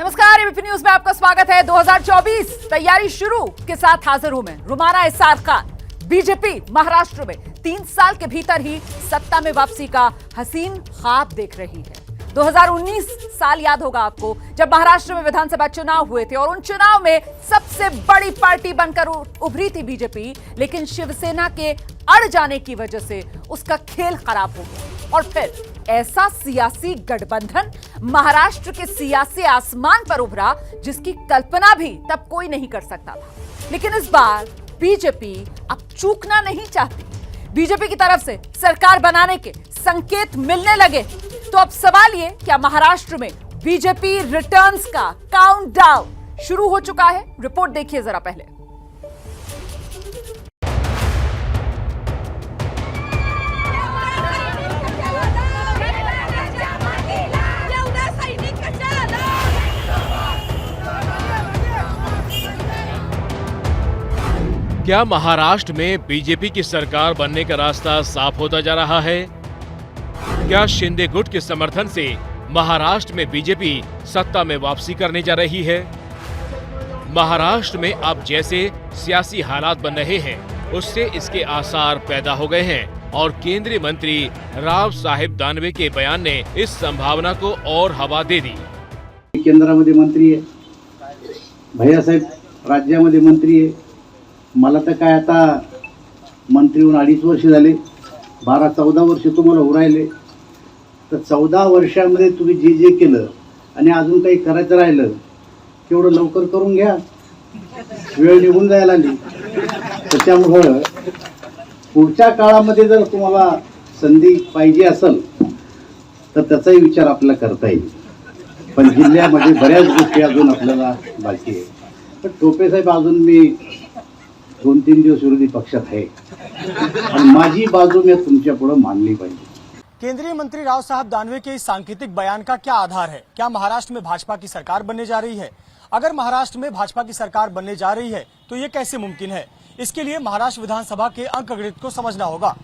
नमस्कार, ABP news में आपका स्वागत है। 2024 तैयारी शुरू के साथ हाजिर हूं मैं रुमाना इसार खान। बीजेपी महाराष्ट्र में 3 साल के भीतर ही सत्ता में वापसी का हसीन ख्वाब देख रही है। 2019 साल याद होगा आपको, जब महाराष्ट्र में विधानसभा चुनाव हुए थे और उन चुनाव में सबसे बड़ी पार्टी बनकर उभरी थी बीजेपी, लेकिन शिवसेना के अड़ जाने की वजह से उसका खेल खराब हो गया और फिर ऐसा सियासी गठबंधन महाराष्ट्र के सियासी आसमान पर उभरा जिसकी कल्पना भी तब कोई नहीं कर सकता था। लेकिन इस बार बीजेपी अब चूकना नहीं चाहती। बीजेपी की तरफ से सरकार बनाने के संकेत मिलने लगे। तो अब सवाल ये, क्या महाराष्ट्र में बीजेपी रिटर्न्स का काउंटडाउन शुरू हो चुका है? रिपोर्ट देखिए जरा पहले। क्या महाराष्ट्र में बीजेपी की सरकार बनने का रास्ता साफ होता जा रहा है? क्या शिंदे गुट के समर्थन से महाराष्ट्र में बीजेपी सत्ता में वापसी करने जा रही है? महाराष्ट्र में अब जैसे सियासी हालात बन रहे हैं, उससे इसके आसार पैदा हो गए हैं और केंद्रीय मंत्री राव साहेब दानवे के बयान ने इस संभावना को और हवा दे दी। केंद्रामध्ये मंत्री आहे, भैयासाहेब राज्यामध्ये मंत्री आहे। मला तर काय आता मंत्री होऊन 2.5 वर्ष झाले, 12-14 वर्ष तुम्हाला उरायले, तर 14 वर्षांमध्ये तुम्ही जे जे केलं आणि अजून काही करायचं राहिलं तेवढं लवकर करून घ्या, वेळ निघून जायला लागली। त्याच्यामुळे पुढच्या काळामध्ये जर तुम्हाला संधी पाहिजे असेल तर त्याचाही विचार आपल्याला करता येईल। पण जिल्ह्यामध्ये बऱ्याच गोष्टी अजून आपल्याला बाकी आहे। पण टोपे साहेब, अजून मी 2-3 दिवस विरोधी पक्षात आहे आणि माझी बाजू मी तुमच्या पुढे मांडली पाहिजे। केंद्रीय मंत्री राव साहब दानवे के इस सांकेतिक बयान का क्या आधार है? क्या महाराष्ट्र में भाजपा की सरकार बनने जा रही है? अगर महाराष्ट्र में भाजपा की सरकार बनने जा रही है तो ये कैसे मुमकिन है? इसके लिए महाराष्ट्र विधानसभा के अंकगणित को समझना होगा।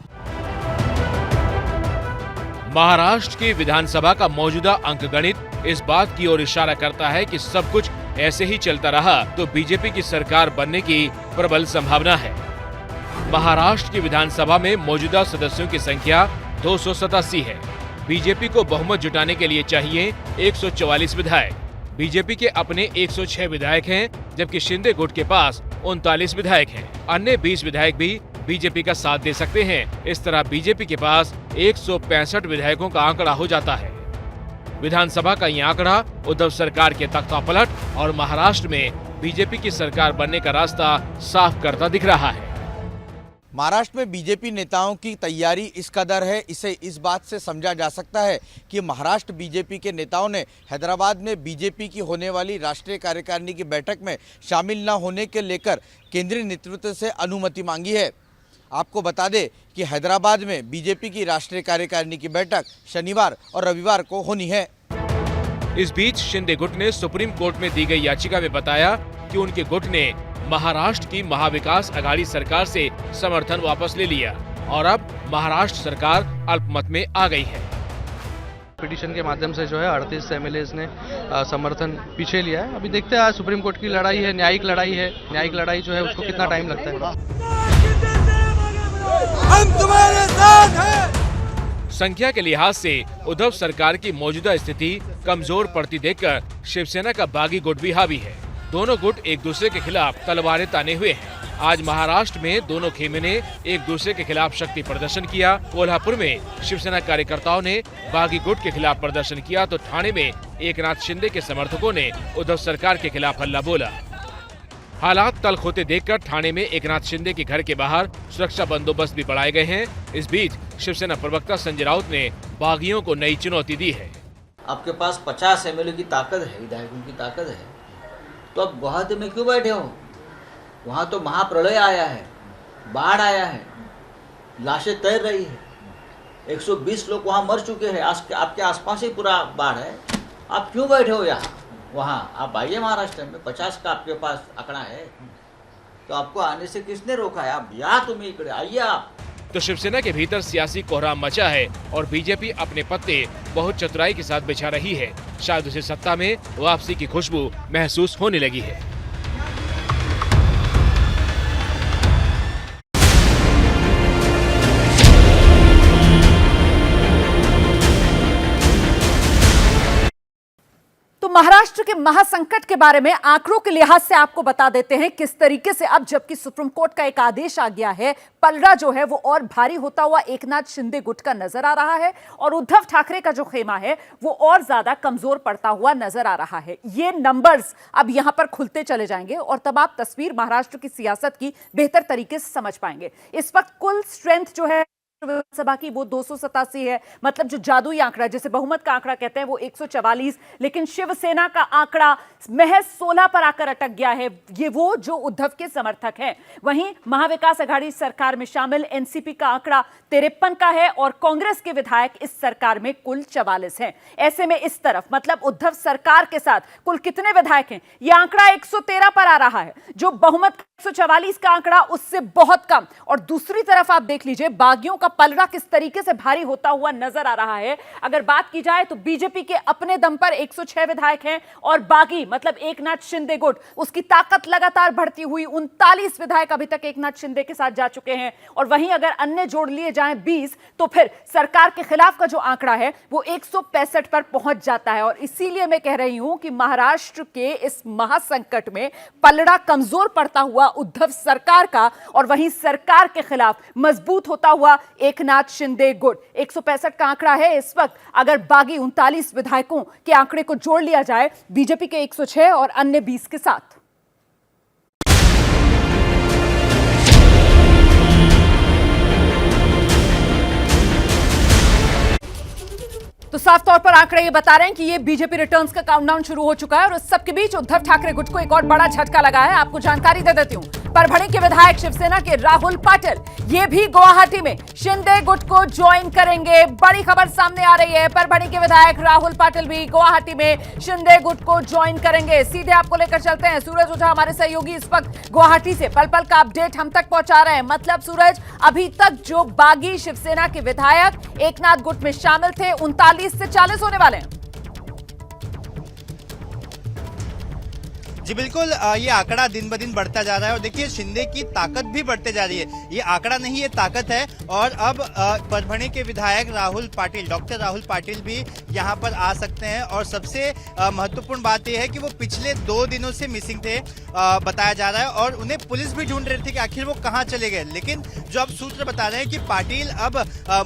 महाराष्ट्र की विधानसभा का मौजूदा अंकगणित इस बात की ओर इशारा करता है कि सब कुछ ऐसे ही चलता रहा तो बीजेपी की सरकार बनने की प्रबल संभावना है। महाराष्ट्र की विधानसभा में मौजूदा सदस्यों की संख्या 287 है। बीजेपी को बहुमत जुटाने के लिए चाहिए 144 विधायक। बीजेपी के अपने 106 विधायक हैं, जबकि शिंदे गुट के पास 39 विधायक हैं। अन्य 20 विधायक भी बीजेपी का साथ दे सकते हैं। इस तरह बीजेपी के पास 165 विधायकों का आंकड़ा हो जाता है। विधानसभा का ये आंकड़ा उद्धव सरकार के तख्तापलट और महाराष्ट्र में बीजेपी की सरकार बनने का रास्ता साफ करता दिख रहा है। महाराष्ट्र में बीजेपी नेताओं की तैयारी इस कदर है, इसे इस बात से समझा जा सकता है कि महाराष्ट्र बीजेपी के नेताओं ने हैदराबाद में बीजेपी की होने वाली राष्ट्रीय कार्यकारिणी की बैठक में शामिल न होने के लेकर केंद्रीय नेतृत्व से अनुमति मांगी है। आपको बता दें कि हैदराबाद में बीजेपी की राष्ट्रीय कार्यकारिणी की बैठक शनिवार और रविवार को होनी है। इस बीच शिंदे गुट ने सुप्रीम कोर्ट में दी गई याचिका में बताया कि उनके गुट ने महाराष्ट्र की महाविकास अघाड़ी सरकार से समर्थन वापस ले लिया और अब महाराष्ट्र सरकार अल्पमत में आ गई है। पिटीशन के माध्यम से जो है 38 एमएलएज ने समर्थन पीछे लिया है। अभी देखते हैं, आज सुप्रीम कोर्ट की लड़ाई है, न्यायिक लड़ाई है। न्यायिक लड़ाई जो है उसको कितना टाइम लगता है। हम तुम्हारे साथ हैं। संख्या के लिहाज से उद्धव सरकार की मौजूदा स्थिति कमजोर पड़ती देखकर शिवसेना का बागी गुट भी हावी है। दोनों गुट एक दूसरे के खिलाफ तलवारें ताने हुए हैं। आज महाराष्ट्र में दोनों खेमे ने एक दूसरे के खिलाफ शक्ति प्रदर्शन किया। कोल्हापुर में शिवसेना कार्यकर्ताओं ने बागी गुट के खिलाफ प्रदर्शन किया तो ठाणे में एकनाथ शिंदे के समर्थकों ने उद्धव सरकार के खिलाफ हल्ला बोला। हालात तल्ख होते देखकर ठाणे में एकनाथ शिंदे के घर के बाहर सुरक्षा बंदोबस्त भी बढ़ाए गए हैं। इस बीच शिवसेना प्रवक्ता संजय राउत ने बागियों को नई चुनौती दी है। आपके पास 50 एमएलए की ताकत है, विधायकों की ताकत है, तो अब गुवाहाटी में क्यों बैठे हो? वहाँ तो महाप्रलय आया है, बाढ़ आया है, लाशें तैर रही है, 120 लोग वहाँ मर चुके हैं, आपके आसपास ही पूरा बाढ़ है। आप क्यों बैठे हो यहाँ? वहाँ आप आइए महाराष्ट्र में, 50 का आपके पास आंकड़ा है, तो आपको आने से किसने रोका है? आप या तुम्हें इकडे आइए, आप तो शिवसेना के भीतर सियासी कोहराम मचा है और बीजेपी अपने पत्ते बहुत चतुराई के साथ बिछा रही है। शायद उसे सत्ता में वापसी की खुशबू महसूस होने लगी है। तो महाराष्ट्र के महासंकट के बारे में आंकड़ों के लिहाज से आपको बता देते हैं किस तरीके से अब जबकि सुप्रीम कोर्ट का एक आदेश आ गया है, पलड़ा जो है वो और भारी होता हुआ एकनाथ शिंदे गुट का नजर आ रहा है और उद्धव ठाकरे का जो खेमा है वो और ज्यादा कमजोर पड़ता हुआ नजर आ रहा है। ये नंबर्स अब यहां पर खुलते चले जाएंगे और तब आप तस्वीर महाराष्ट्र की सियासत की बेहतर तरीके से समझ पाएंगे। इस वक्त कुल स्ट्रेंथ जो है विधानसभा की वो 287 है, मतलब जो जादुई आंकड़ा जिसे बहुमत का आंकड़ा कहते हैं वो 144, लेकिन शिवसेना का आंकड़ा महज 16 पर आकर अटक गया है। ये वो जो उद्धव के समर्थक हैं। वहीं महाविकास अघाड़ी सरकार में शामिल एनसीपी का आंकड़ा 53 का है और कांग्रेस के विधायक इस सरकार में कुल 44 हैं। ऐसे में इस तरफ मतलब उद्धव सरकार के साथ कुल कितने विधायक हैं, यह आंकड़ा 113 पर आ रहा है, जो बहुमत 144 का आंकड़ा उससे बहुत कम। और दूसरी तरफ आप देख लीजिए बागियों का पलड़ा किस तरीके से भारी होता हुआ नजर आ रहा है। अगर बात की जाए तो बीजेपी के अपने दम पर 106 विधायक हैं और बागी मतलब एकनाथ शिंदे गुट उसकी ताकत लगातार बढ़ती हुई 39 विधायक अभी तक एकनाथ शिंदे के साथ जा चुके हैं। और वहीं अगर अन्य जोड़ लिए जाएं 20 तो फिर सरकार के खिलाफ का जो आंकड़ा है वो 165 पर पहुंच जाता है। और इसीलिए मैं कह रही हूं कि महाराष्ट्र के इस महासंकट में पलड़ा कमजोर पड़ता हुआ उद्धव सरकार का और वहीं सरकार के खिलाफ मजबूत होता हुआ एकनाथ शिंदे गुट। 165 का आंकड़ा है इस वक्त। अगर बागी 39 विधायकों के आंकड़े को जोड़ लिया जाए बीजेपी के 106 और अन्य 20 के साथ, तो साफ तौर पर आंकड़े ये बता रहे हैं कि ये बीजेपी रिटर्न्स का काउंटडाउन शुरू हो चुका है। और इस सबके बीच उद्धव ठाकरे गुट को एक और बड़ा झटका लगा है। आपको जानकारी दे देती हूं, परभणी के विधायक शिवसेना के राहुल पाटिल ये भी गुवाहाटी में शिंदे गुट को ज्वाइन करेंगे। बड़ी खबर सामने आ रही है, परभणी के विधायक राहुल पाटिल भी गुवाहाटी में शिंदे गुट को ज्वाइन करेंगे। सीधे आपको लेकर चलते हैं, सूरज ओझा हमारे सहयोगी इस वक्त गुवाहाटी से पल पल का अपडेट हम तक पहुंचा रहे हैं। मतलब सूरज, अभी तक जो बागी शिवसेना के विधायक एकनाथ गुट में शामिल थे 39 से 40 होने वाले हैं। जी बिल्कुल, ये आंकड़ा दिन ब दिन बढ़ता जा रहा है और देखिए शिंदे की ताकत भी बढ़ते जा रही है। ये आंकड़ा नहीं, ये ताकत है। और अब परभणी के विधायक राहुल पाटिल, डॉक्टर राहुल पाटिल भी यहाँ पर आ सकते हैं। और सबसे महत्वपूर्ण बात यह है कि वो पिछले 2 दिनों से मिसिंग थे, बताया जा रहा है। और उन्हें पुलिस भी ढूंढ रही थी कि आखिर वो कहाँ चले गए। लेकिन जो अब सूत्र बता रहे हैं कि पाटिल अब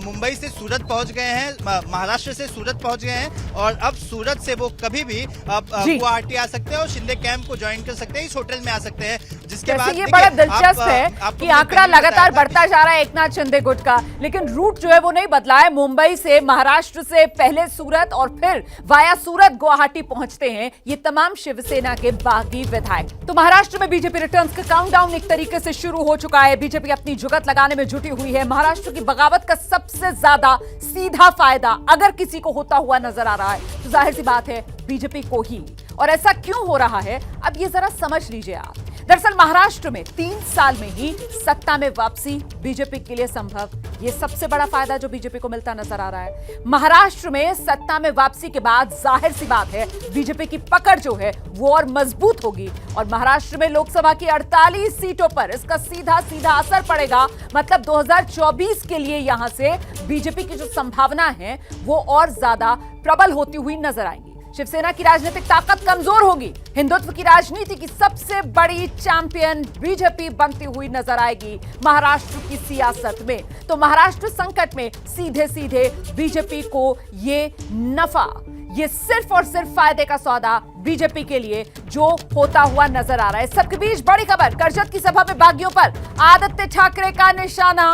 मुंबई से सूरत पहुंच गए हैं, महाराष्ट्र से सूरत पहुंच गए हैं और अब सूरत से वो कभी भी गुवाहाटी आ सकते हैं और शिंदे कैंप को ज्वाइन कर सकते हैं, इस होटल में आ सकते हैं। जिसके बाद ये बड़ा दिलचस्प है कि आंकड़ा लगातार बढ़ता जा रहा है एकनाथ शिंदे गुट का, लेकिन रूट जो है वो नहीं बदला है। मुंबई से, महाराष्ट्र से पहले सूरत और फिर वाया सूरत गुवाहाटी पहुंचते हैं ये तमाम शिवसेना के बागी विधायक। तो महाराष्ट्र में बीजेपी रिटर्न्स का काउंटडाउन एक तरीके से शुरू हो चुका है। बीजेपी अपनी जुगत लगाने में जुटी हुई है। महाराष्ट्र की बगावत का सबसे ज्यादा सीधा फायदा अगर किसी को होता हुआ नजर आ रहा है तो जाहिर सी बात है बीजेपी को ही। और ऐसा क्यों हो रहा है अब ये जरा समझ लीजिए आप। दरअसल महाराष्ट्र में 3 साल में ही सत्ता में वापसी बीजेपी के लिए संभव, ये सबसे बड़ा फायदा जो बीजेपी को मिलता नजर आ रहा है। महाराष्ट्र में सत्ता में वापसी के बाद जाहिर सी बात है बीजेपी की पकड़ जो है वो और मजबूत होगी और महाराष्ट्र में लोकसभा की 48 सीटों पर इसका सीधा सीधा असर पड़ेगा। मतलब 2024 के लिए यहां से बीजेपी की जो संभावना है वो और ज्यादा प्रबल होती हुई नजर आएंगी। शिवसेना की राजनीतिक ताकत कमजोर होगी। हिंदुत्व की राजनीति की सबसे बड़ी चैंपियन बीजेपी बनती हुई नजर आएगी महाराष्ट्र की सियासत में। तो महाराष्ट्र संकट में सीधे सीधे बीजेपी को ये नफा, ये सिर्फ और सिर्फ फायदे का सौदा बीजेपी के लिए जो होता हुआ नजर आ रहा है। सबके बीच बड़ी खबर, कर्जत की सभा में बागियों पर आदित्य ठाकरे का निशाना।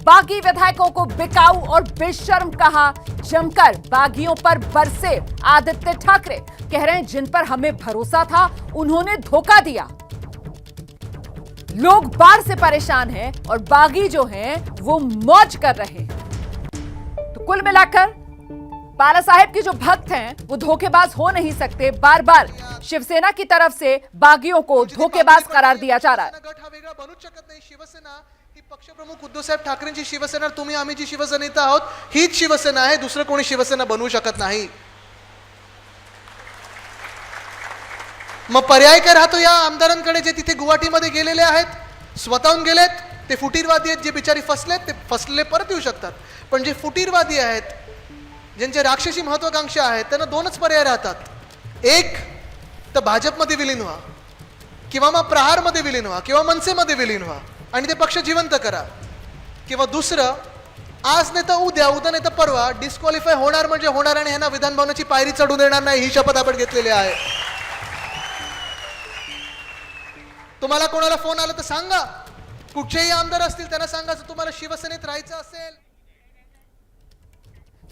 बागी विधायकों को बिकाऊ और बेशर्म कहा, जमकर बागियों पर बरसे आदित्य ठाकरे। कह रहे हैं जिन पर हमें भरोसा था उन्होंने धोखा दिया। लोग बाढ़ से परेशान हैं और बागी जो हैं वो मौज कर रहे हैं। तो कुल मिलाकर बाला साहेब के जो भक्त हैं वो धोखेबाज हो नहीं सकते। बार बार शिवसेना की तरफ से बागियों को धोखेबाज करार दिया जा रहा है। पक्षप्रमुख उद्धवसाहेब ठाकरेंची शिवसेना, तुम्ही आम्ही जी शिवसेनेत आहोत हीच शिवसेना आहे, दुसरं कोणी शिवसेना बनवू शकत नाही. मग पर्याय काय राहतो या आमदारांकडे जे तिथे गुवाहाटीमध्ये गेलेले आहेत, स्वतःहून गेलेत, ते फुटीरवादी आहेत, जे बिचारी फसलेत ते फसलेले परत येऊ शकतात. पण जे फुटीरवादी आहेत, ज्यांचे राक्षसी महत्वाकांक्षा आहेत, त्यांना दोनच पर्याय राहतात. एक तर भाजपमध्ये विलीन व्हा, किंवा मग प्रहारमध्ये विलीन व्हा, किंवा मनसेमध्ये विलीन व्हा आणि ते पक्ष जिवंत करा. किंवा दुसरं, आज नाही तर उद्या, उद्या नाही तर परवा डिस्क्वालिफाय होणार म्हणजे होणार आणि ह्यांना विधान भवनाची पायरी चढू देणार नाही, ही शपथ आपण घेतलेली आहे. तुम्हाला कोणाला फोन आला तर सांगा, कुठचेही आमदार असतील त्यांना सांगा, तुम्हाला शिवसेनेत राहायचं असेल.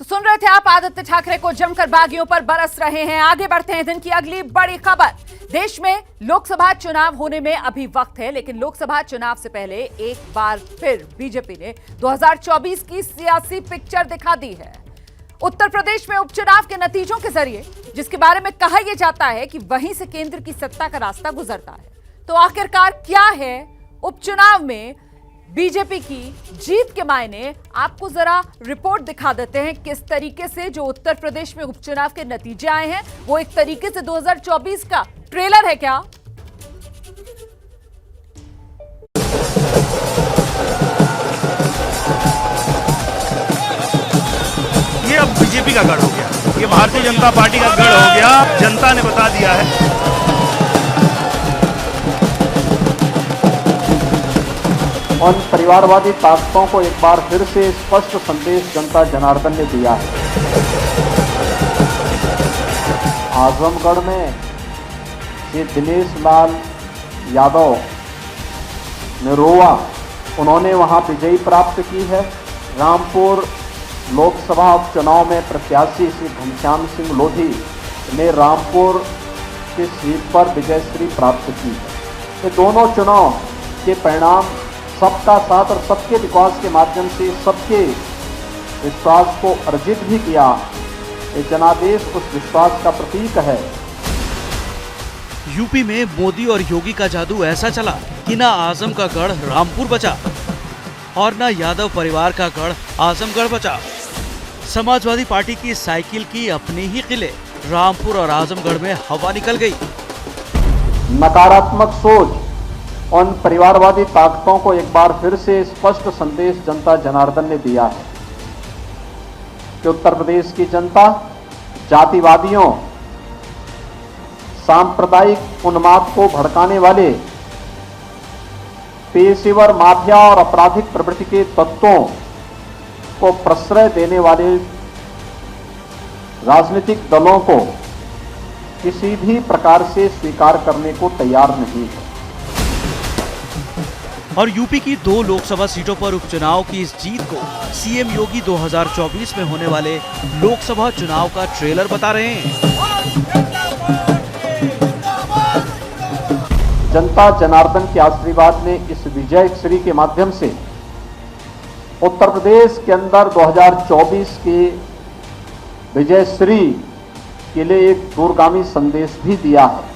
तो सुन रहे थे आप, आदित्य ठाकरे को जमकर बागियों पर बरस रहे हैं. आगे बढ़ते हैं दिन की अगली बड़ी खबर. देश में लोकसभा चुनाव होने में अभी वक्त है, लेकिन लोकसभा चुनाव से पहले एक बार फिर बीजेपी ने 2024 की सियासी पिक्चर दिखा दी है. उत्तर प्रदेश में उपचुनाव के नतीजों के जरिए, जिसके बारे में कहा यह जाता है कि वहीं से केंद्र की सत्ता का रास्ता गुजरता है, तो आखिरकार क्या है उपचुनाव में बीजेपी की जीत के मायने. आपको जरा रिपोर्ट दिखा देते हैं किस तरीके से जो उत्तर प्रदेश में उपचुनाव के नतीजे आए हैं वो एक तरीके से 2024 का ट्रेलर है क्या. ये अब बीजेपी का गढ़ हो गया, ये भारतीय जनता पार्टी का गढ़ हो गया. जनता ने बता दिया है. उन परिवारवादी ताकतों को एक बार फिर से स्पष्ट संदेश जनता जनार्दन ने दिया है. आजमगढ़ में ये दिनेश लाल यादव निरोवा, उन्होंने वहां विजयी प्राप्त की है. रामपुर लोकसभा उपचुनाव में प्रत्याशी श्री घनश्याम सिंह लोधी ने रामपुर की सीट पर विजयश्री प्राप्त की है. ये दोनों चुनाव के परिणाम सबका साथ और सबके विकास के माध्यम से सबके विश्वास को अर्जित भी किया. ये जनादेश उस विश्वास का प्रतीक है. यूपी में मोदी और योगी का जादू ऐसा चला कि ना आजम का गढ़ रामपुर बचा और ना यादव परिवार का गढ़ आजमगढ़ बचा. समाजवादी पार्टी की साइकिल की अपने ही किले रामपुर और आजमगढ़ में हवा निकल गई. नकारात्मक सोच उन परिवारवादी ताकतों को एक बार फिर से स्पष्ट संदेश जनता जनार्दन ने दिया है कि उत्तर प्रदेश की जनता जातिवादियों, सांप्रदायिक उन्माद को भड़काने वाले, पेशेवर माफिया और आपराधिक प्रवृत्ति के तत्वों को प्रश्रय देने वाले राजनीतिक दलों को किसी भी प्रकार से स्वीकार करने को तैयार नहीं है. और यूपी की 2 लोकसभा सीटों पर उपचुनाव की इस जीत को सीएम योगी 2024 में होने वाले लोकसभा चुनाव का ट्रेलर बता रहे हैं. जनता जनार्दन के आशीर्वाद ने इस विजय श्री के माध्यम से उत्तर प्रदेश के अंदर 2024 के विजय श्री के लिए एक दूरगामी संदेश भी दिया है.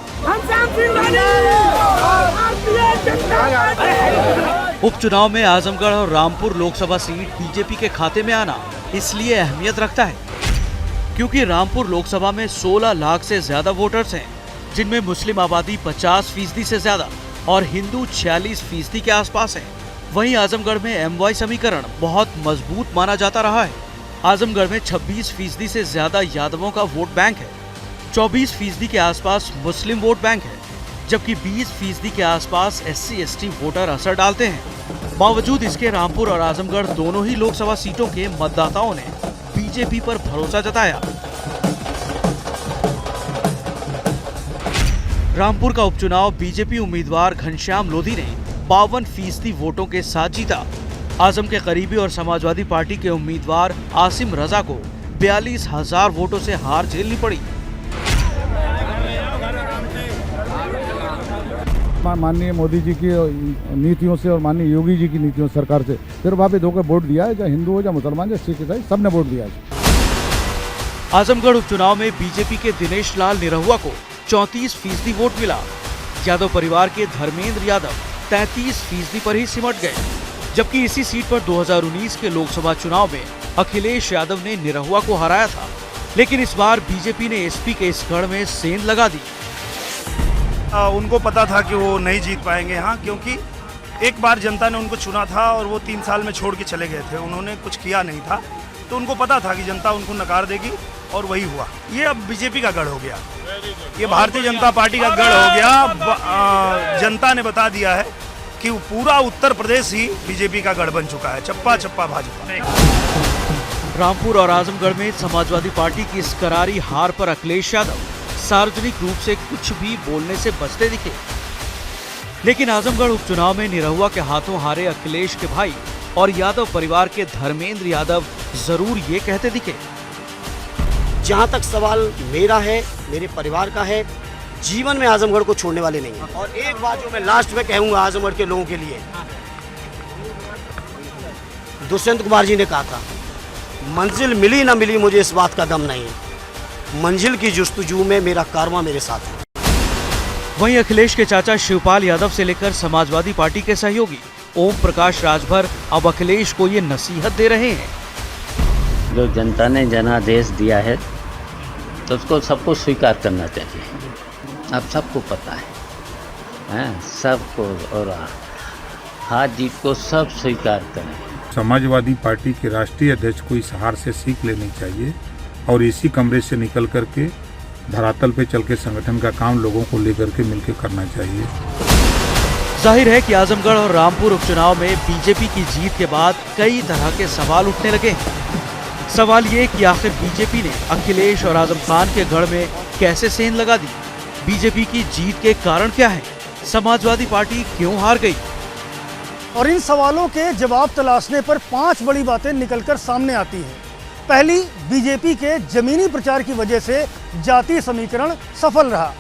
उपचुनाव में आजमगढ़ और रामपुर लोकसभा सीट बीजेपी के खाते में आना इसलिए अहमियत रखता है क्योंकि रामपुर लोकसभा में 16 लाख से ज्यादा वोटर्स हैं, जिनमें मुस्लिम आबादी 50% से ज्यादा और हिंदू 46% के आसपास है. वहीं आजमगढ़ में एमवाई समीकरण बहुत मजबूत माना जाता रहा है. आजमगढ़ में 26% से ज्यादा यादवों का वोट बैंक है, 24% के आसपास मुस्लिम वोट बैंक है, जबकि 20% के आसपास SC/ST वोटर असर डालते हैं. बावजूद इसके रामपुर और आजमगढ़ दोनों ही लोकसभा सीटों के मतदाताओं ने बीजेपी पर भरोसा जताया. रामपुर का उपचुनाव बीजेपी उम्मीदवार घनश्याम लोधी ने 52% वोटों के साथ जीता. आजम के करीबी और समाजवादी पार्टी के उम्मीदवार आसिम रजा को 42,000 वोटों से हार झेलनी पड़ी. माननीय मोदी जी की नीतियों से और माननीय योगी जी की नीतियों सरकार से प्रभावित होकर वोट दिया है, चाहे हिंदू हो, चाहे मुसलमान, चाहे सिख ईसाई, सबने वोट दिया है. आजमगढ़ उपचुनाव में बीजेपी के दिनेश लाल निरहुआ को 34% वोट मिला. यादव परिवार के धर्मेंद्र यादव 33% पर ही सिमट गए, जबकि इसी सीट पर 2019 के लोकसभा चुनाव में अखिलेश यादव ने निरहुआ को हराया था। लेकिन इस बार बीजेपी ने एसपी के इस गढ़ में सेंध लगा दी। उनको पता था कि वो नहीं जीत पाएंगे यहाँ, क्योंकि एक बार जनता ने उनको चुना था और वो 3 साल में छोड़ के चले गए थे, उन्होंने कुछ किया नहीं था, तो उनको पता था कि जनता उनको नकार देगी और वही हुआ। ये अब बीजेपी का गढ़ हो गया, ये भारतीय जनता पार्टी का गढ़ हो गया। जनता ने बता दिया है कि पूरा उत्तर प्रदेश ही बीजेपी का गढ़ बन चुका है, चप्पा चप्पा भाजपा। रामपुर और आजमगढ़ में समाजवादी पार्टी की इस करारी हार पर अखिलेश यादव सार्वजनिक रूप से कुछ भी बोलने से बचते दिखे। लेकिन आजमगढ़ उपचुनाव में निरहुआ के हाथों हारे अखिलेश के भाई और यादव परिवार के धर्मेंद्र यादव जरूर ये कहते दिखे, जहाँ तक सवाल मेरा है, मेरे परिवार का है, जीवन में आजमगढ़ को छोड़ने वाले नहीं है। और एक बात जो मैं लास्ट में कहूँगा आजमगढ़ के लोगों के लिए, दुष्यंत कुमार जी ने कहा था, मंजिल मिली ना मिली मुझे इस बात का दम नहीं, मंजिल की जुस्तजू में मेरा कारवां मेरे साथ है। वहीं अखिलेश के चाचा शिवपाल यादव से लेकर समाजवादी पार्टी के सहयोगी ओम प्रकाश राजभर अब अखिलेश को ये नसीहत दे रहे हैं। जो जनता ने जनादेश दिया है तो उसको सबको स्वीकार करना चाहिए। अब सबको पता है सबको, और हार जीत को सब स्वीकार करें। समाजवादी पार्टी के राष्ट्रीय अध्यक्ष को इस हार से सीख लेनी चाहिए और इसी कमरे से निकल करके धरातल पे चल के संगठन का काम लोगों को लेकर के मिलकर करना चाहिए। जाहिर है कि आजमगढ़ और रामपुर उपचुनाव में बीजेपी की जीत के बाद कई तरह के सवाल उठने लगे हैं। सवाल ये कि आखिर बीजेपी ने अखिलेश और आजम खान के गढ़ में कैसे सेंध लगा दी? बीजेपी की जीत के कारण क्या है? समाजवादी पार्टी क्यों हार गई? और इन सवालों के जवाब तलाशने पर 5 बड़ी बातें निकलकर सामने आती हैं। पहली, बीजेपी के जमीनी प्रचार की वजह से जातीय समीकरण सफल रहा।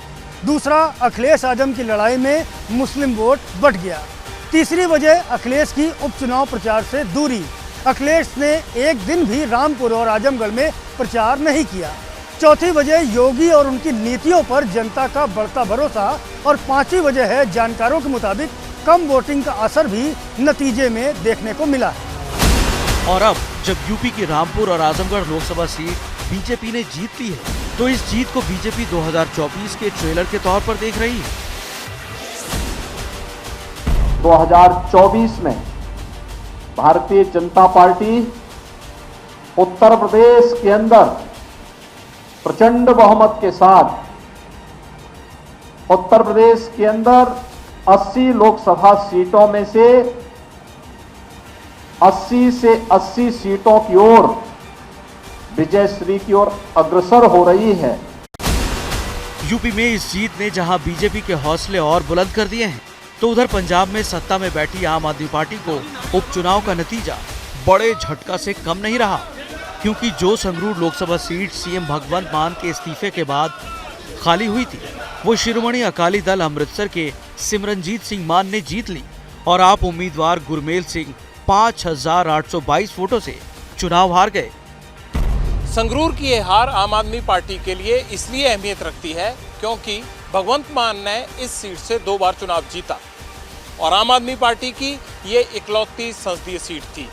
दूसरा, अखिलेश आजम की लड़ाई में मुस्लिम वोट बढ़ गया। तीसरी वजह, अखिलेश की उपचुनाव प्रचार से दूरी, अखिलेश ने एक दिन भी रामपुर और आजमगढ़ में प्रचार नहीं किया। चौथी वजह, योगी और उनकी नीतियों पर जनता का बढ़ता भरोसा। और पांचवी वजह है, जानकारों के मुताबिक कम वोटिंग का असर भी नतीजे में देखने को मिला है। और अब जब यूपी की रामपुर और आजमगढ़ लोकसभा सीट बीजेपी ने जीत ली है, तो इस जीत को बीजेपी 2024 के ट्रेलर के तौर पर देख रही है। 2024 में भारतीय जनता पार्टी उत्तर प्रदेश के अंदर प्रचंड बहुमत के साथ उत्तर प्रदेश के अंदर 80 लोकसभा सीटों में से 80 से 80 सीटों की ओर विजयश्री की ओर अग्रसर हो रही है। यूपी में इस जीत ने जहां बीजेपी के हौसले और बुलंद कर दिए हैं, तो उधर पंजाब में सत्ता में बैठी आम आदमी पार्टी को उपचुनाव का नतीजा बड़े झटका से कम नहीं रहा, क्योंकि जो संगरूर लोकसभा सीट सीएम भगवंत मान के इस्तीफे के बाद खाली हुई थी, वो शिरोमणि अकाली दल अमृतसर के सिमरनजीत सिंह मान ने जीत ली और आप उम्मीदवार गुरमेल सिंह 5822 वोटों से चुनाव हार गए। संगरूर की ये हार आम आदमी पार्टी के लिए इसलिए अहमियत रखती है क्योंकि भगवंत मान ने इस सीट से 2 बार चुनाव जीता और आम आदमी पार्टी की ये इकलौती संसदीय सीट थी।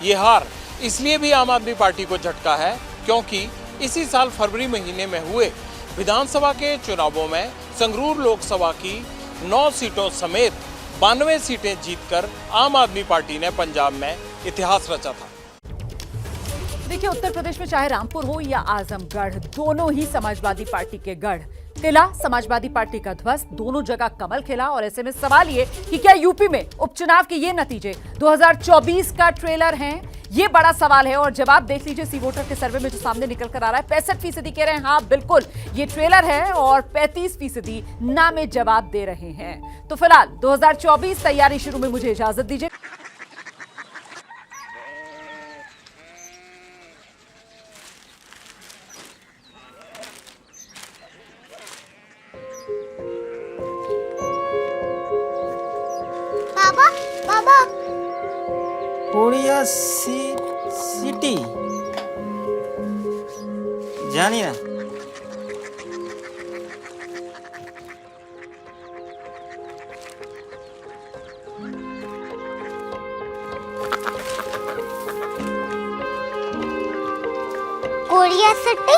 ये हार इसलिए भी आम आदमी पार्टी को झटका है क्योंकि इसी साल फरवरी महीने में हुए विधानसभा के चुनावों में संगरूर लोकसभा की 9 सीटों समेत 92 सीटें जीतकर आम आदमी पार्टी ने पंजाब में इतिहास रचा था। देखिए, उत्तर प्रदेश में चाहे रामपुर हो या आजमगढ़, दोनों ही समाजवादी पार्टी के गढ़। किला समाजवादी पार्टी का ध्वस्त, दोनों जगह कमल खिला। और ऐसे में सवाल ये कि क्या यूपी में उपचुनाव के ये नतीजे 2024 का ट्रेलर हैं? ये बड़ा सवाल है। और जवाब देख लीजिए सी वोटर के सर्वे में जो सामने निकल कर आ रहा है। 65% कह रहे हैं हाँ बिल्कुल ये ट्रेलर है और 35% ना में जवाब दे रहे हैं। तो फिलहाल 2024 तैयारी शुरू में मुझे इजाजत दीजिए। उड़िया सिटी जानिए ना, क्यूरियोसिटी।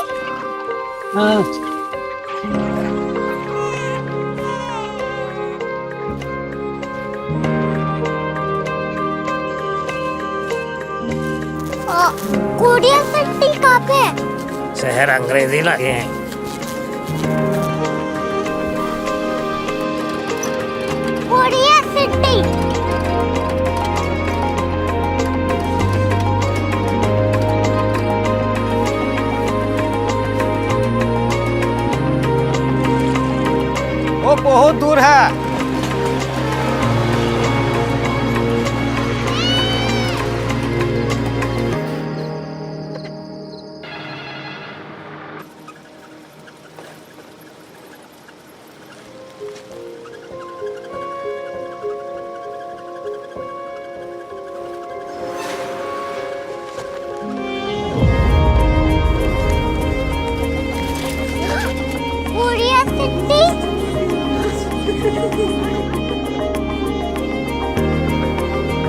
क्यूरियोसिटी कहाँ पे है? शहर अंग्रेजी लगे हैं। क्यूरियोसिटी। वो बहुत दूर है।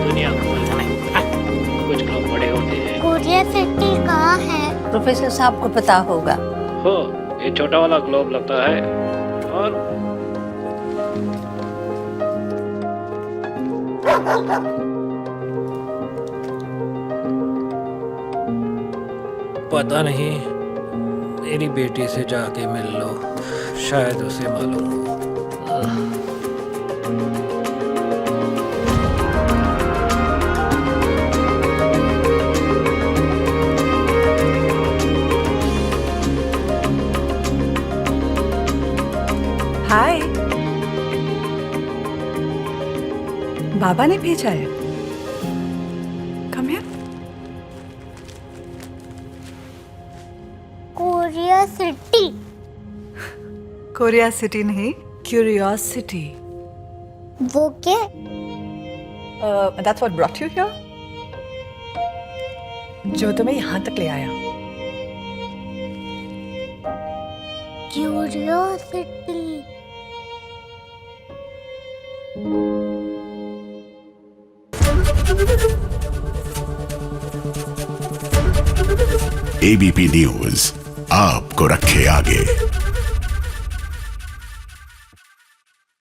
दुनिया कुछ लोग बड़े होते हैं। क्यूरियोसिटी कहाँ है? प्रोफेसर साहब को पता होगा। हो, ये छोटा वाला ग्लोब लगता है और पता नहीं, मेरी बेटी से जाके मिल लो, शायद उसे मालूम हो। हाय, बाबा ने भेजा है। Come here. क्यूरियोसिटी। क्यूरियोसिटी नहीं, क्यूरियोसिटी। वो क्या? That's what brought you here? जो तुम्हें यहाँ तक ले आया। क्यूरियोसिटी। एबीपी न्यूज आपको रखे आगे।